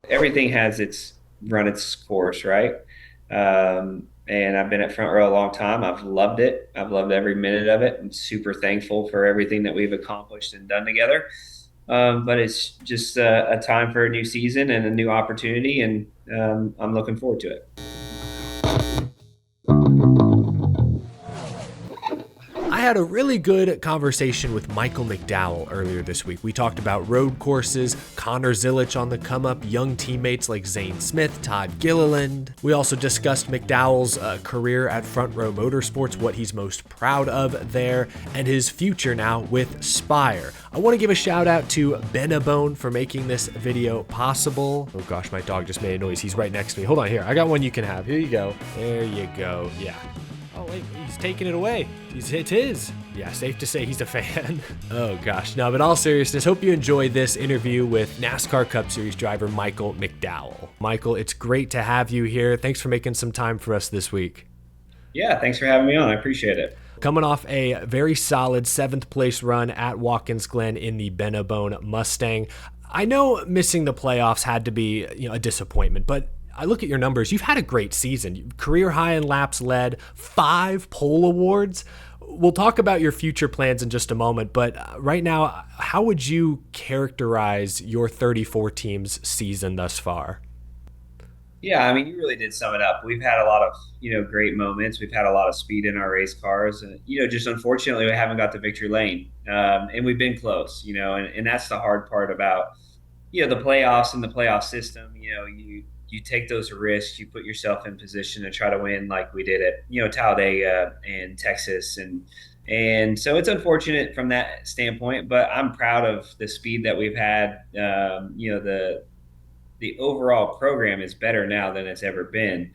everything has run its course, right? And I've been at Front Row a long time. I've loved it. I've loved every minute of it. I'm super thankful for everything that we've accomplished and done together. But it's just a time for a new season and a new opportunity, and I'm looking forward to it. I had a really good conversation with Michael McDowell earlier this week. We talked about road courses, Connor Zilic on the come up, young teammates like Zane Smith, Todd Gilliland. We also discussed McDowell's career at Front Row Motorsports, what he's most proud of there, and his future now with Spire. I want to give a shout out to Benabone for making this video possible. Oh gosh, my dog just made a noise. He's right next to me. Hold on here. I got one you can have. Here you go. There you go. Yeah. Oh, wait, he's taking it away. It's his. Yeah, safe to say he's a fan. Oh, gosh. No, but all seriousness, hope you enjoy this interview with NASCAR Cup Series driver Michael McDowell. Michael, it's great to have you here. Thanks for making some time for us this week. Yeah, thanks for having me on. I appreciate it. Coming off a very solid 7th place run at Watkins Glen in the Benabone Mustang. I know missing the playoffs had to be, a disappointment, but I look at your numbers. You've had a great season. Career high in laps led, 5 pole awards. We'll talk about your future plans in just a moment, but right now, how would you characterize your 34 team's season thus far? Yeah, I mean, you really did sum it up. We've had a lot of, great moments. We've had a lot of speed in our race cars, and just unfortunately, we haven't got the victory lane, and we've been close. And that's the hard part about, the playoffs and the playoff system. You take those risks, you put yourself in position to try to win, like we did at, Talladega and Texas, and so it's unfortunate from that standpoint. But I'm proud of the speed that we've had. The overall program is better now than it's ever been.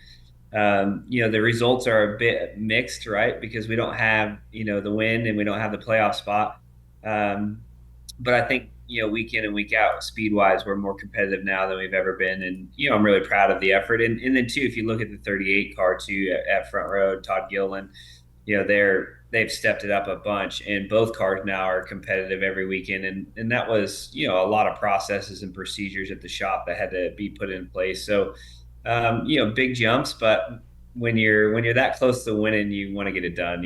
The results are a bit mixed, right? Because we don't have, the win and we don't have the playoff spot. But I think, week in and week out, speed wise, we're more competitive now than we've ever been. And, I'm really proud of the effort. And then, too, if you look at the 38 car, too, at Front Row, Todd Gilliland, they've stepped it up a bunch, and both cars now are competitive every weekend. And that was, a lot of processes and procedures at the shop that had to be put in place. So, big jumps, but when you're that close to winning, you want to get it done.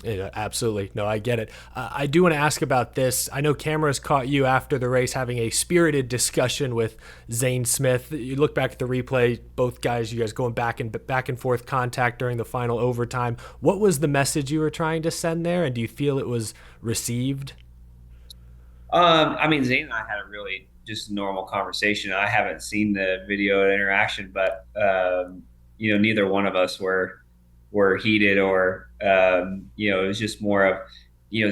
Yeah, absolutely. No, I get it. I do want to ask about this. I know cameras caught you after the race having a spirited discussion with Zane Smith. You look back at the replay, you guys going back and forth contact during the final overtime. What was the message you were trying to send there, and do you feel it was received? I mean, Zane and I had a really just normal conversation. I haven't seen the video interaction, but neither one of us were heated or it was just more of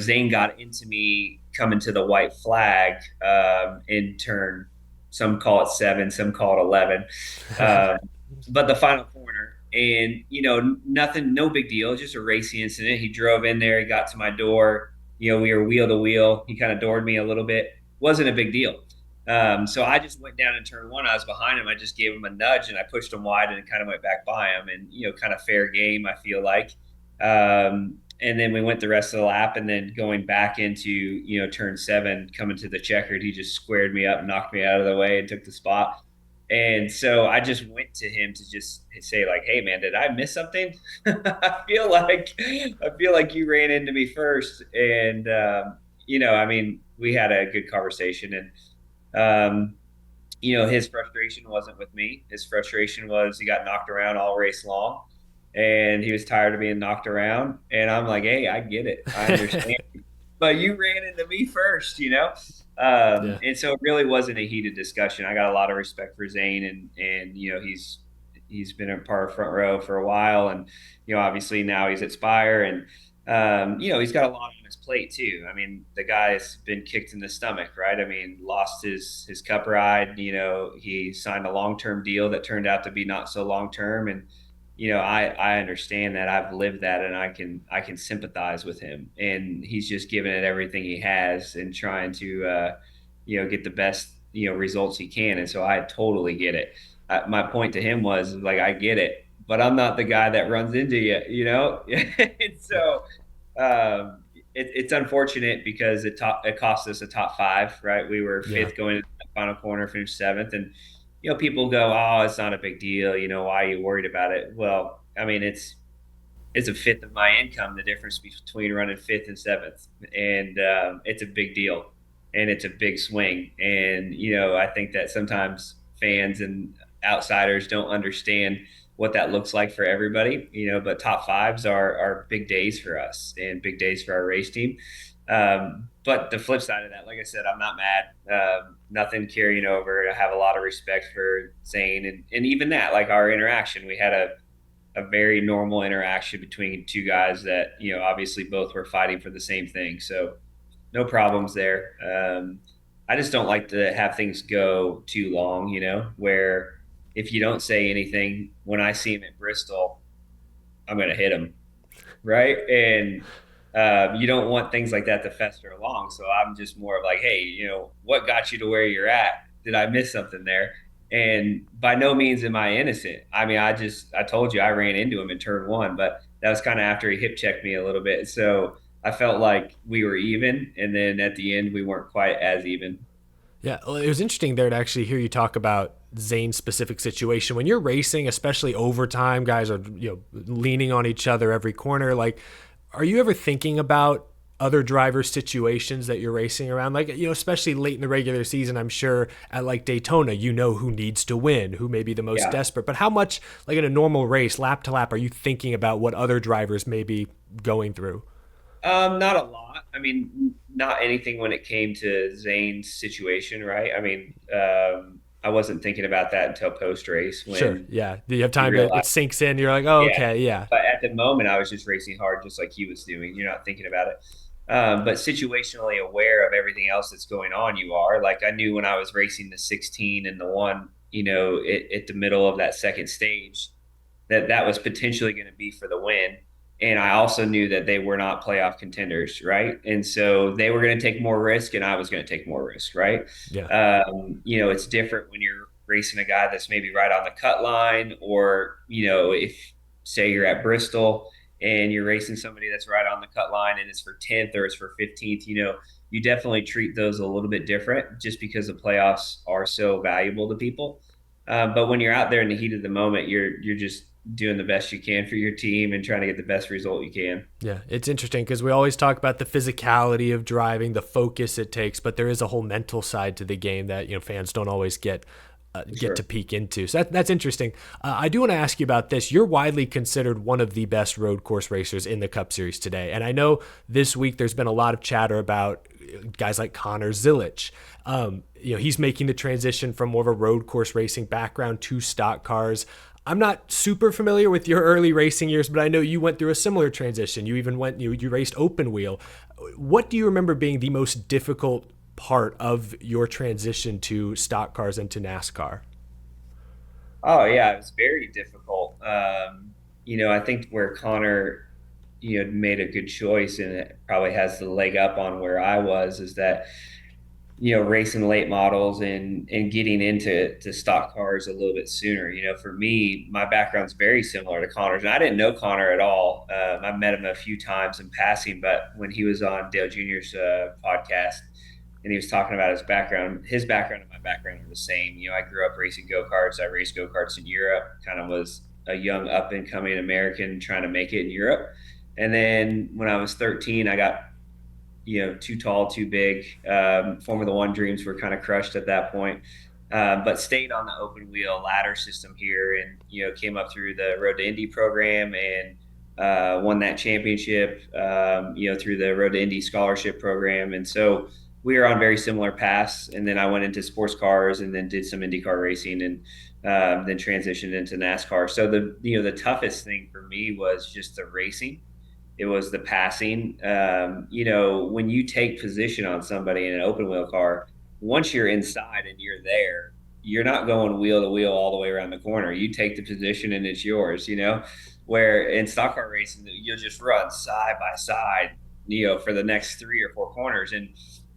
Zane got into me coming to the white flag in turn. Some call it 7, some call it 11, uh, but the final corner. And nothing, no big deal, just a racing incident. He drove in there, he got to my door. We were wheel to wheel. He kind of doored me a little bit. Wasn't a big deal. So I just went down in turn 1. I was behind him. I just gave him a nudge and I pushed him wide and kind of went back by him, and kind of fair game, I feel like. And then we went the rest of the lap, and then going back into turn 7, coming to the checkered, he just squared me up, knocked me out of the way, and took the spot. And so I just went to him to just say, like, "Hey, man, did I miss something? I feel like you ran into me first." And I mean, we had a good conversation, and um, his frustration wasn't with me. His frustration was he got knocked around all race long, and he was tired of being knocked around. And I'm like, "Hey, I get it. I understand." But you ran into me first. Yeah. And so it really wasn't a heated discussion. I got a lot of respect for Zane, and he's been a part of Front Row for a while, and obviously now he's at Spire, and he's got a lot on his plate too. I mean, the guy's been kicked in the stomach, right? I mean, lost his cup ride. He signed a long-term deal that turned out to be not so long-term, and I understand that. I've lived that, and I can sympathize with him. And he's just giving it everything he has and trying to get the best results he can. And so I totally get it. My point to him was like, I get it, but I'm not the guy that runs into you. And so it's unfortunate because it cost us a top 5, right? We were Yeah. fifth going into the final corner, finished 7th, and people go, oh, it's not a big deal. Why are you worried about it? Well, I mean, it's a fifth of my income, the difference between running fifth and seventh. And it's a big deal and it's a big swing. And, I think that sometimes fans and outsiders don't understand what that looks like for everybody, but top fives are big days for us and big days for our race team. But the flip side of that, like I said, I'm not mad. Nothing carrying over. I have a lot of respect for Zane and even that, like our interaction, we had a very normal interaction between two guys that obviously both were fighting for the same thing, so no problems there. I just don't like to have things go too long, where if you don't say anything when I see him at Bristol, I'm going to hit him, right? And you don't want things like that to fester along. So I'm just more of like, hey, what got you to where you're at? Did I miss something there? And by no means am I innocent. I mean, I told you I ran into him in turn one, but that was kind of after he hip checked me a little bit. So I felt like we were even. And then at the end, we weren't quite as even. Yeah, well, it was interesting there to actually hear you talk about Zane's specific situation. When you're racing, especially overtime, guys are leaning on each other every corner. Like, are you ever thinking about other drivers' situations that you're racing around? Like, especially late in the regular season, I'm sure at like Daytona, who needs to win, who may be the most desperate. But how much, like in a normal race, lap to lap, are you thinking about what other drivers may be going through? Not a lot. I mean, not anything when it came to Zane's situation, right? I mean, I wasn't thinking about that until post race Sure. when Yeah. Do you have you time to, it realize, sinks in? You're like, oh, yeah. okay. Yeah. But at the moment, I was just racing hard, just like he was doing. You're not thinking about it. But situationally aware of everything else that's going on, you are. Like I knew when I was racing the 16 and the one, at the middle of that second stage, that was potentially going to be for the win. And I also knew that they were not playoff contenders, right? And so they were going to take more risk, and I was going to take more risk, right? Yeah. It's different when you're racing a guy that's maybe right on the cut line, or if say you're at Bristol and you're racing somebody that's right on the cut line and it's for 10th or it's for 15th, you definitely treat those a little bit different just because the playoffs are so valuable to people. But when you're out there in the heat of the moment, you're just doing the best you can for your team and trying to get the best result you can. Yeah, it's interesting because we always talk about the physicality of driving, the focus it takes, but there is a whole mental side to the game that fans don't always get Sure. to peek into. So that's interesting. I do want to ask you about this. You're widely considered one of the best road course racers in the Cup Series today, and I know this week there's been a lot of chatter about guys like Connor Zilic. He's making the transition from more of a road course racing background to stock cars. I'm not super familiar with your early racing years, but I know you went through a similar transition. You even you raced open wheel. What do you remember being the most difficult part of your transition to stock cars and to NASCAR? Oh yeah, it was very difficult. I think where Connor, made a good choice and it probably has the leg up on where I was is that racing late models and getting into stock cars a little bit sooner. For me, my background's very similar to Connor's, and I didn't know Connor at all. I met him a few times in passing, but when he was on Dale Jr.'s podcast and he was talking about his background and my background are the same. I grew up racing go-karts. I raced go-karts in Europe, kind of was a young up and coming American trying to make it in Europe. And then when I was 13, I got too tall, too big. Formula One dreams were kind of crushed at that point. But stayed on the open wheel ladder system here, and came up through the Road to Indy program and won that championship. Through the Road to Indy scholarship program, and so we were on very similar paths. And then I went into sports cars, and then did some IndyCar racing, and then transitioned into NASCAR. So the toughest thing for me was just the racing. It was the passing. When you take position on somebody in an open wheel car, once you're inside and you're there, you're not going wheel to wheel all the way around the corner. You take the position and it's yours, where in stock car racing, you'll just run side by side, for the next 3 or 4 corners. And,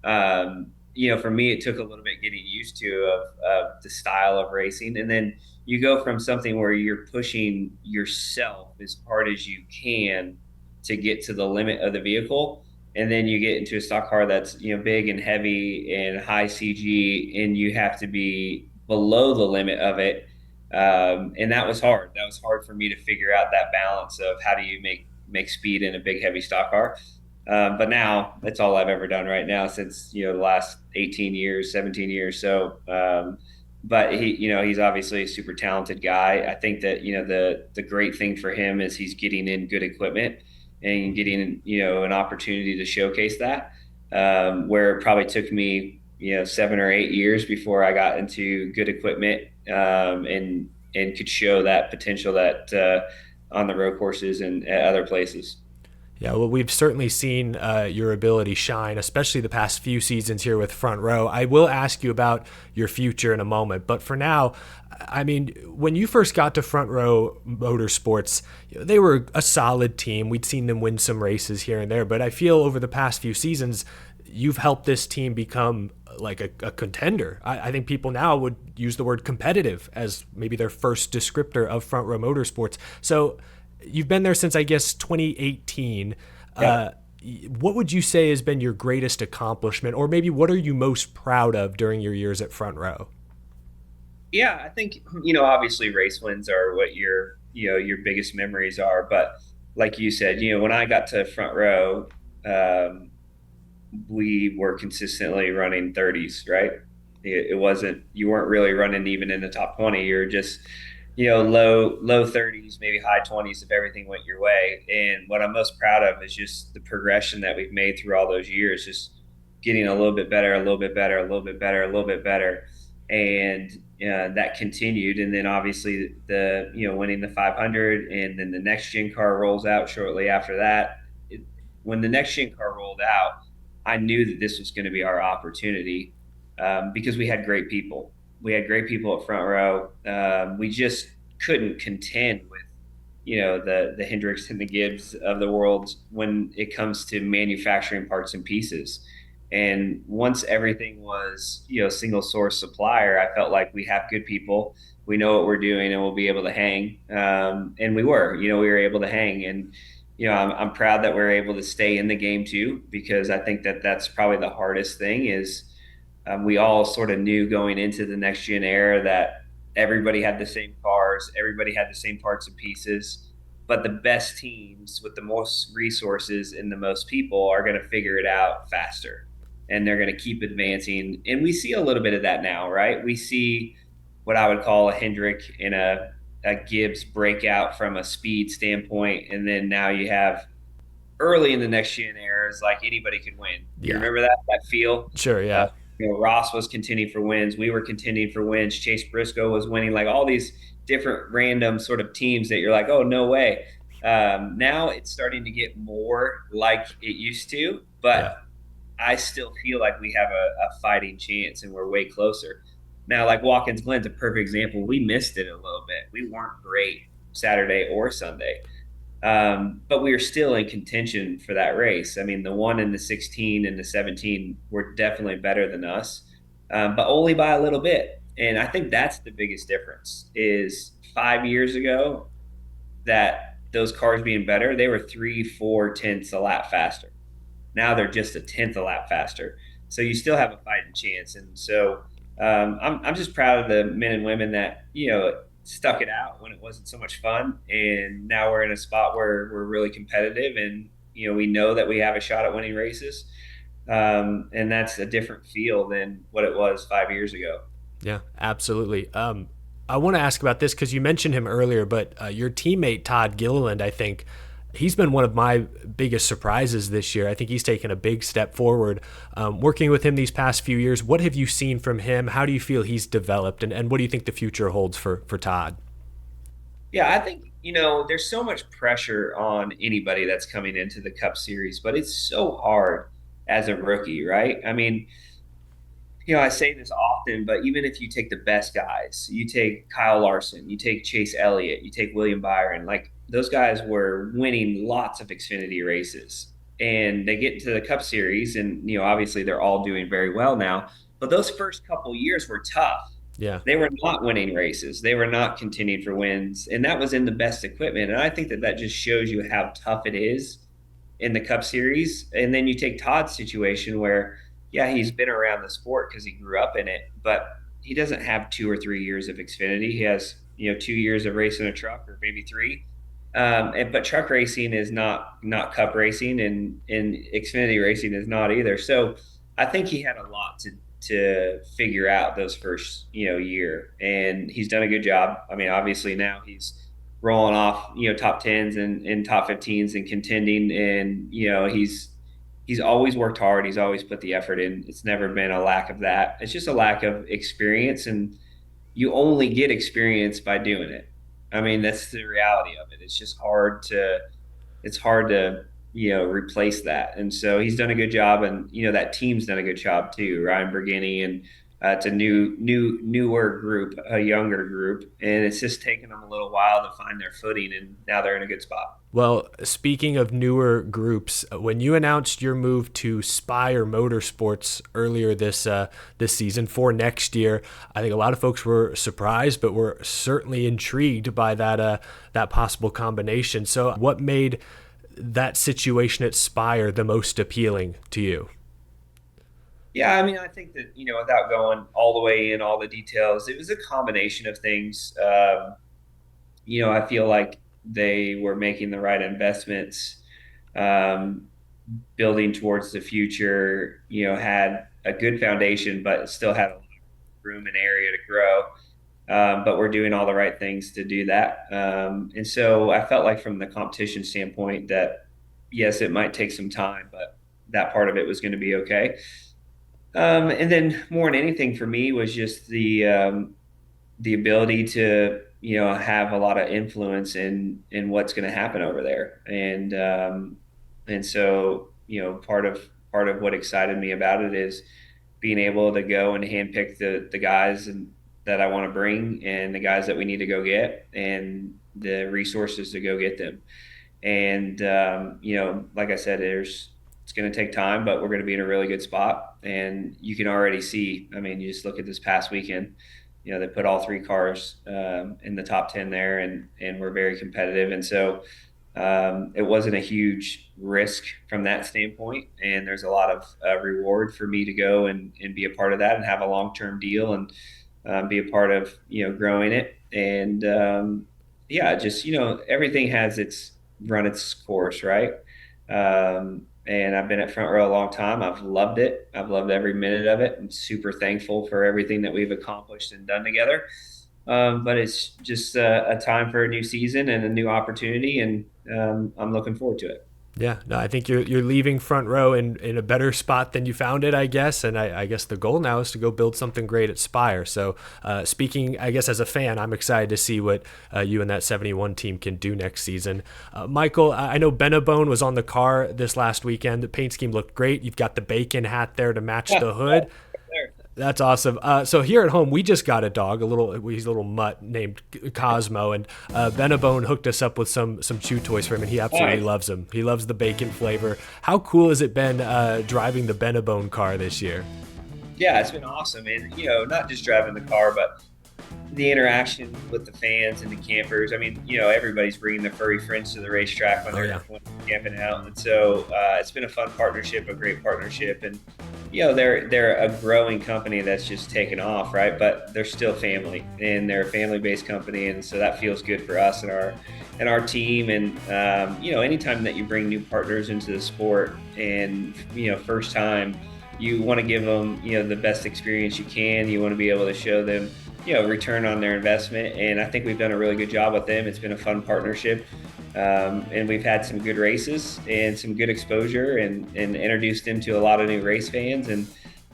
for me, it took a little bit getting used to of the style of racing. And then you go from something where you're pushing yourself as hard as you can to get to the limit of the vehicle, and then you get into a stock car that's big and heavy and high CG, and you have to be below the limit of it. And that was hard. That was hard for me to figure out that balance of how do you make speed in a big heavy stock car. But now that's all I've ever done right now since the last 18 years, 17 years. So, but he's obviously a super talented guy. I think that the great thing for him is he's getting in good equipment and getting an opportunity to showcase that. Where it probably took me 7 or 8 years before I got into good equipment, and could show that potential that on the road courses and at other places. Yeah, well, we've certainly seen your ability shine, especially the past few seasons here with Front Row. I will ask you about your future in a moment, but for now, I mean, when you first got to Front Row Motorsports, they were a solid team. We'd seen them win some races here and there, but I feel over the past few seasons, you've helped this team become like a contender. I think people now would use the word competitive as maybe their first descriptor of Front Row Motorsports. So you've been there since, I guess, 2018. Yeah. What would you say has been your greatest accomplishment, or maybe what are you most proud of during your years at Front Row? Yeah, I think obviously race wins are what your biggest memories are, but like you said, when I got to Front Row, um, we were consistently running 30s, right? It wasn't, you weren't really running even in the top 20. You're just, low 30s, maybe high 20s if everything went your way. And what I'm most proud of is just the progression that we've made through all those years, just getting a little bit better, a little bit better, a little bit better, a little bit better. And that continued. And then obviously winning the 500, and then the next gen car rolls out shortly after that. When the next gen car rolled out, I knew that this was going to be our opportunity, because we had great people. We had great people at Front Row. We just couldn't contend with the Hendricks and the Gibbs of the world when it comes to manufacturing parts and pieces. And once everything was single source supplier, I felt like we have good people. We know what we're doing, and we'll be able to hang. And we were able to hang. And I'm proud that we're able to stay in the game too, because I think that that's probably the hardest thing is, we all sort of knew going into the next gen era that everybody had the same cars, everybody had the same parts and pieces, but the best teams with the most resources and the most people are going to figure it out faster, and they're going to keep advancing. And we see a little bit of that now, right? We see what I would call a Hendrick and a Gibbs breakout from a speed standpoint, and then now you have early in the next gen eras like anybody could win. You Yeah, remember that feel? sure. Uh, Yeah. Ross was contending for wins. We were contending for wins. Chase Briscoe was winning. Like all these different random sort of teams that you're like, oh no way. Now it's starting to get more like it used to, but Yeah. I still feel like we have a fighting chance, and we're way closer. Now, like Watkins Glen's a perfect example. We missed it a little bit. We weren't great Saturday or Sunday, but we were still in contention for that race. I mean, the one and the 16 and the 17 were definitely better than us, but only by a little bit. And I think that's the biggest difference is 5 years ago that those cars being better, they were 3, 4 tenths a lap faster. Now they're just a tenth a lap faster. So you still have a fighting chance. And so I'm just proud of the men and women that, stuck it out when it wasn't so much fun. And now we're in a spot where we're really competitive, and, we know that we have a shot at winning races. And that's a different feel than what it was 5 years ago. Yeah, absolutely. I want to ask about this because you mentioned him earlier, but your teammate Todd Gilliland, I think he's been one of my biggest surprises this year. I think he's taken a big step forward. Working with him these past few years, what have you seen from him? How do you feel he's developed, and what do you think the future holds for Todd? Yeah, I think, there's so much pressure on anybody that's coming into the Cup Series, but it's so hard as a rookie, right? I mean, I say this often, but even if you take the best guys, you take Kyle Larson, you take Chase Elliott, you take William Byron, like those guys were winning lots of Xfinity races. And they get into the Cup Series, and obviously they're all doing very well now. But those first couple years were tough. Yeah. They were not winning races. They were not contending for wins, and that was in the best equipment. And I think that that just shows you how tough it is in the Cup Series. And then you take Todd's situation where, yeah, he's been around the sport because he grew up in it, but doesn't have 2 or 3 years of Xfinity. He has 2 years of racing a truck, or maybe three. But truck racing is not cup racing, and Xfinity racing is not either. So I think he had a lot to figure out those first year, and he's done a good job. I mean, obviously now he's rolling off top tens and top 15s and contending, and he's always worked hard. He's always put the effort in. It's never been a lack of that. It's just a lack of experience, and you only get experience by doing it. I mean, that's the reality of it. It's hard to replace that. And so he's done a good job, and that team's done a good job too. Ryan Bergini, and it's a newer group, a younger group, and it's just taken them a little while to find their footing, and now they're in a good spot. Well, speaking of newer groups, when you announced your move to Spire Motorsports earlier this season for next year, I think a lot of folks were surprised, but were certainly intrigued by that possible combination. So, what made that situation at Spire the most appealing to you? Yeah, I mean, I think that without going all the way in all the details, it was a combination of things. I feel like they were making the right investments, um, building towards the future, had a good foundation, but still had a lot of room and area to grow. But we're doing all the right things to do that. And so I felt like from the competition standpoint that, yes, it might take some time, but that part of it was going to be okay. And then more than anything for me was just the ability to have a lot of influence in what's going to happen over there, and so part of what excited me about it is being able to go and handpick the guys that I want to bring, and the guys that we need to go get, and the resources to go get them. And like I said, it's going to take time, but we're going to be in a really good spot. And you can already see, I mean, you just look at this past weekend, they put all three cars in the top 10 there, and we're very competitive. And so it wasn't a huge risk from that standpoint. And there's a lot of reward for me to go and be a part of that and have a long-term deal, and be a part of, growing it. And yeah, just, everything has run its course, right? And I've been at Front Row a long time. I've loved it. I've loved every minute of it. I'm super thankful for everything that we've accomplished and done together. But it's just a time for a new season and a new opportunity, and I'm looking forward to it. Yeah, no, I think you're leaving Front Row in a better spot than you found it, I guess. And I guess the goal now is to go build something great at Spire. So speaking, I guess, as a fan, I'm excited to see what you and that 71 team can do next season. Michael, I know Benabone was on the car this last weekend. The paint scheme looked great. You've got the bacon hat there to match the hood. That's awesome. So here at home, we just got a dog, he's a little mutt named Cosmo, and Benabone hooked us up with some chew toys for him, and he absolutely loves them. He loves the bacon flavor. How cool has it been driving the Benabone car this year? Yeah, it's been awesome. And, not just driving the car, but the interaction with the fans and the campers. I mean, everybody's bringing their furry friends to the racetrack when they're camping out. And so it's been a fun partnership, a great partnership. And, they're a growing company that's just taken off, right? But they're still family, and they're a family-based company. And so that feels good for us and our team. And, anytime that you bring new partners into the sport and, first time, you want to give them, the best experience you can. You want to be able to show them, return on their investment. And I think we've done a really good job with them. It's been a fun partnership. And we've had some good races and some good exposure, and introduced them to a lot of new race fans, and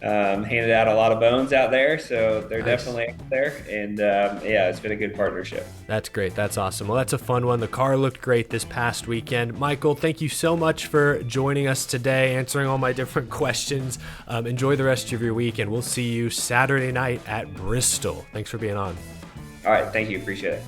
handed out a lot of bones out there. So they're definitely out there. And yeah, it's been a good partnership. That's great. That's awesome. Well, that's a fun one. The car looked great this past weekend. Michael, thank you so much for joining us today, answering all my different questions. Enjoy the rest of your week, and we'll see you Saturday night at Bristol. Thanks for being on. All right. Thank you. Appreciate it.